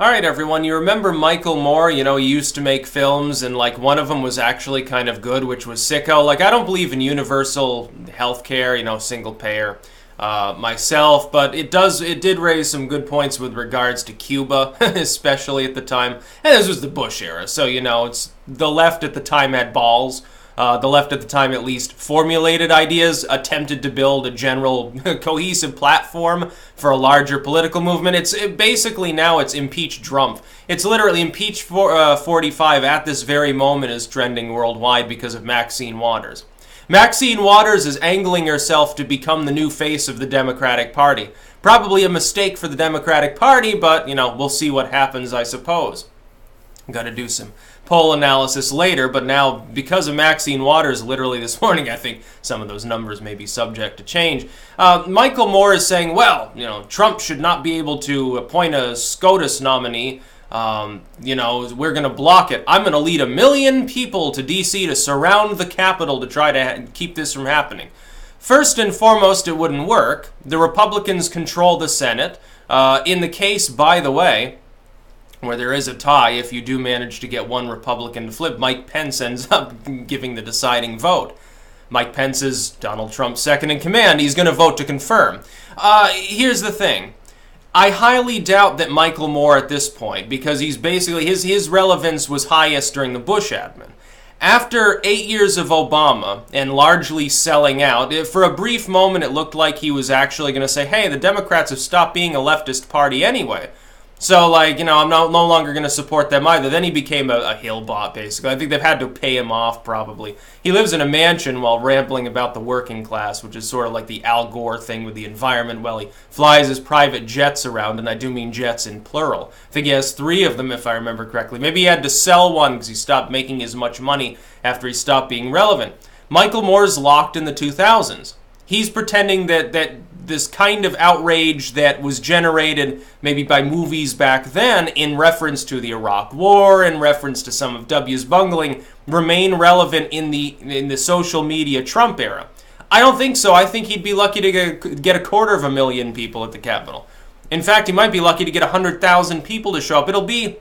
Alright everyone, you remember Michael Moore? You know, he used to make films and like one of them was actually kind of good, which was Sicko. Like I don't believe in universal healthcare, you know, single payer myself, but it did raise some good points with regards to Cuba, especially at the time. And this was the Bush era, so you know, it's the left at the time had balls. The left at the time at least formulated ideas, attempted to build a general cohesive platform for a larger political movement. Basically now it's impeach Trump. It's literally impeach 45 at this very moment is trending worldwide because of Maxine Waters. Maxine Waters is angling herself to become the new face of the Democratic Party. Probably a mistake for the Democratic Party, but, you know, we'll see what happens, I suppose. I'm going to do some poll analysis later, but now, because of Maxine Waters, literally this morning, I think some of those numbers may be subject to change. Michael Moore is saying, well, you know, Trump should not be able to appoint a SCOTUS nominee. You know, we're going to block it. I'm going to lead 1 million people to D.C. to surround the Capitol to try to keep this from happening. First and foremost, it wouldn't work. The Republicans control the Senate. In the case, by the way, where there is a tie, if you do manage to get one Republican to flip, Mike Pence ends up giving the deciding vote. Mike Pence is Donald Trump's second in command. He's going to vote to confirm. Here's the thing. I highly doubt that Michael Moore at this point, because he's basically, his relevance was highest during the Bush admin. After 8 years of Obama and largely selling out, for a brief moment it looked like he was actually going to say, hey, the Democrats have stopped being a leftist party anyway. So, like, you know, I'm no longer going to support them either. Then he became a Hill bot, basically. I think they've had to pay him off, probably. He lives in a mansion while rambling about the working class, which is sort of like the Al Gore thing with the environment. Well, he flies his private jets around, and I do mean jets in plural. I think he has 3 of them, if I remember correctly. Maybe he had to sell one because he stopped making as much money after he stopped being relevant. Michael Moore's locked in the 2000s. He's pretending that this kind of outrage that was generated maybe by movies back then in reference to the Iraq War, in reference to some of W's bungling, remain relevant in the social media Trump era. I don't think so. I think he'd be lucky to get 250,000 people at the Capitol. In fact, he might be lucky to get 100,000 people to show up. It'll be,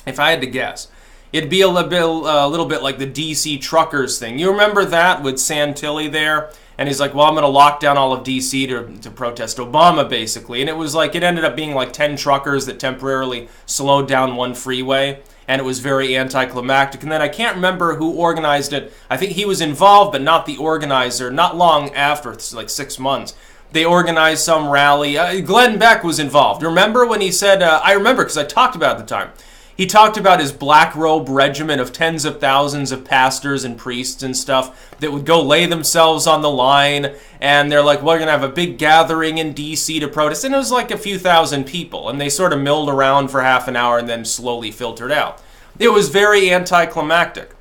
if I had to guess, it'd be a little bit like the DC truckers thing. You remember that with Santilli there? And he's like, well, I'm going to lock down all of D.C. to protest Obama, basically. And it was like, it ended up being like 10 truckers that temporarily slowed down one freeway. And it was very anticlimactic. And then I can't remember who organized it. I think he was involved, but not the organizer. Not long after, like 6 months. They organized some rally. Glenn Beck was involved. Remember when he said, I remember because I talked about it at the time. He talked about his black robe regiment of tens of thousands of pastors and priests and stuff that would go lay themselves on the line, and they're like, well, we're going to have a big gathering in D.C. to protest, and it was like a few thousand people, and they sort of milled around for half an hour and then slowly filtered out. It was very anticlimactic.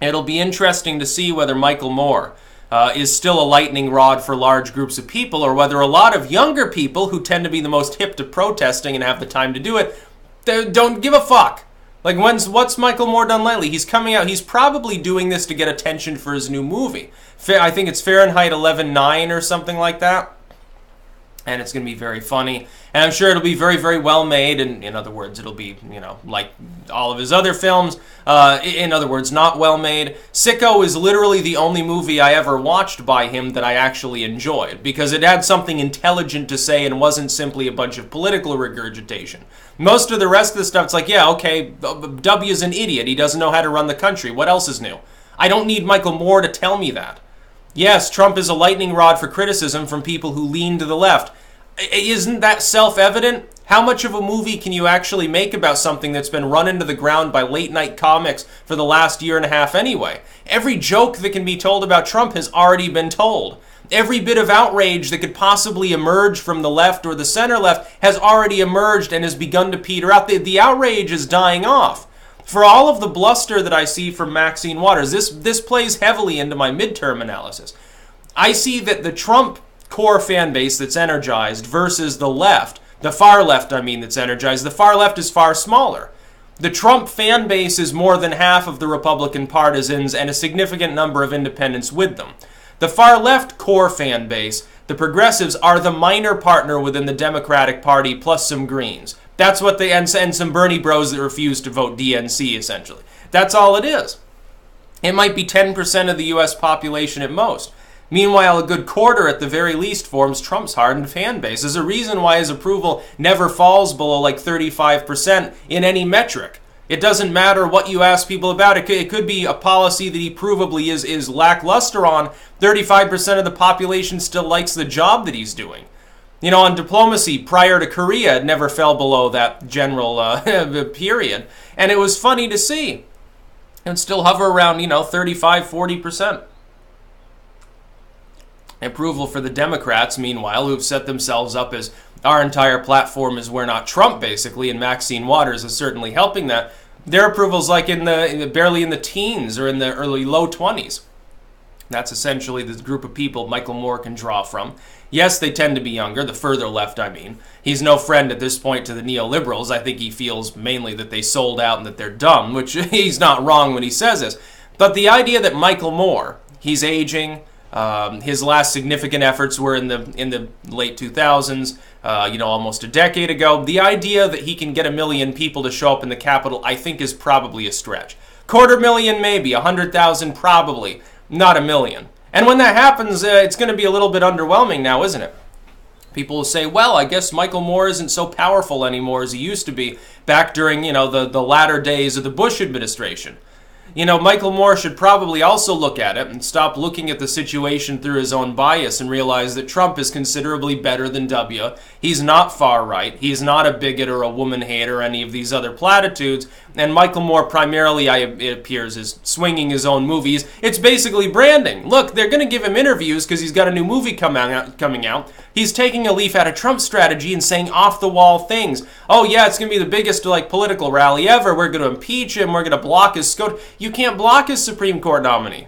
It'll be interesting to see whether Michael Moore is still a lightning rod for large groups of people, or whether a lot of younger people who tend to be the most hip to protesting and have the time to do it, they don't give a fuck. Like, what's Michael Moore done lately? He's coming out. He's probably doing this to get attention for his new movie. I think it's Fahrenheit 11/9 or something like that. And it's going to be very funny. And I'm sure it'll be very, very well made. And in other words, it'll be, you know, like all of his other films. In other words, not well made. Sicko is literally the only movie I ever watched by him that I actually enjoyed, because it had something intelligent to say and wasn't simply a bunch of political regurgitation. Most of the rest of the stuff, it's like, yeah, okay, W's an idiot. He doesn't know how to run the country. What else is new? I don't need Michael Moore to tell me that. Yes, Trump is a lightning rod for criticism from people who lean to the left. Isn't that self-evident? How much of a movie can you actually make about something that's been run into the ground by late-night comics for the last year and a half anyway? Every joke that can be told about Trump has already been told. Every bit of outrage that could possibly emerge from the left or the center-left has already emerged and has begun to peter out. The outrage is dying off. For all of the bluster that I see from Maxine Waters, this plays heavily into my midterm analysis. I see that the Trump core fan base that's energized versus the left, the far left, I mean, that's energized. The far left is far smaller. The Trump fan base is more than half of the Republican partisans and a significant number of independents with them. The far left core fan base, the progressives, are the minor partner within the Democratic Party plus some Greens. That's what they, and some Bernie bros that refuse to vote DNC, essentially. That's all it is. It might be 10% of the U.S. population at most. Meanwhile, a good quarter at the very least forms Trump's hardened fan base. There's a reason why his approval never falls below like 35% in any metric. It doesn't matter what you ask people about. It could be a policy that he provably is lackluster on. 35% of the population still likes the job that he's doing. You know, on diplomacy, prior to Korea, it never fell below that general period. And it was funny to see. It would still hover around, 35, 40%. Approval for the Democrats, meanwhile, who have set themselves up as our entire platform is we're not Trump, basically, and Maxine Waters is certainly helping that. Their approval's like barely in the teens or in the early low 20s. That's essentially the group of people Michael Moore can draw from. Yes, they tend to be younger, the further left, I mean. He's no friend at this point to the neoliberals. I think he feels mainly that they sold out and that they're dumb, which he's not wrong when he says this. But the idea that Michael Moore, he's aging, his last significant efforts were in the late 2000s, almost a decade ago. The idea that he can get 1 million people to show up in the Capitol, I think, is probably a stretch. 250,000 maybe, 100,000 probably, not 1 million. And when that happens, it's going to be a little bit underwhelming now, isn't it? People will say, well, I guess Michael Moore isn't so powerful anymore as he used to be back during, the latter days of the Bush administration. Michael Moore should probably also look at it and stop looking at the situation through his own bias and realize that Trump is considerably better than W. He's not far right. He's not a bigot or a woman hater or any of these other platitudes. And Michael Moore primarily, it appears, is swinging his own movies. It's basically branding. Look, they're going to give him interviews because he's got a new movie coming out. He's taking a leaf out of Trump's strategy and saying off-the-wall things. Oh, yeah, it's going to be the biggest political rally ever. We're going to impeach him. We're going to block his SCOTUS. You can't block his Supreme Court nominee.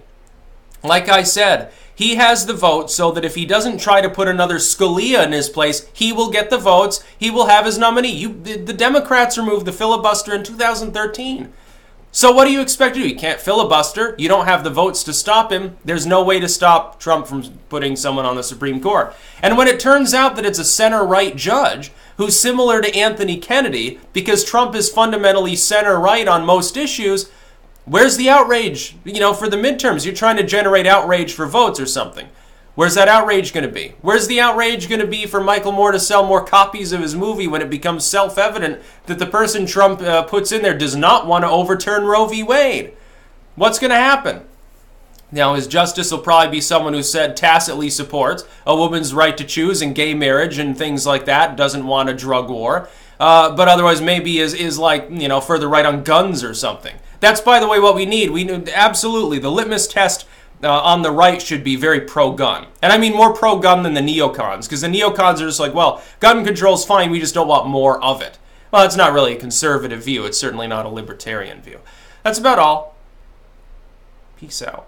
Like I said, he has the vote so that if he doesn't try to put another Scalia in his place, he will get the votes. He will have his nominee. The Democrats removed the filibuster in 2013. So what do you expect to do? You can't filibuster. You don't have the votes to stop him. There's no way to stop Trump from putting someone on the Supreme Court. And when it turns out that it's a center-right judge who's similar to Anthony Kennedy, because Trump is fundamentally center-right on most issues, where's the outrage, for the midterms? You're trying to generate outrage for votes or something. Where's that outrage going to be? Where's the outrage going to be for Michael Moore to sell more copies of his movie when it becomes self-evident that the person Trump puts in there does not want to overturn Roe v. Wade? What's going to happen? Now, his justice will probably be someone who said tacitly supports a woman's right to choose and gay marriage and things like that, doesn't want a drug war, but otherwise maybe is like, further right on guns or something. That's, by the way, what we need. We need absolutely the litmus test on the right should be very pro-gun. And I mean more pro-gun than the neocons, because the neocons are just like, well, gun control's fine, we just don't want more of it. Well, it's not really a conservative view. It's certainly not a libertarian view. That's about all. Peace out.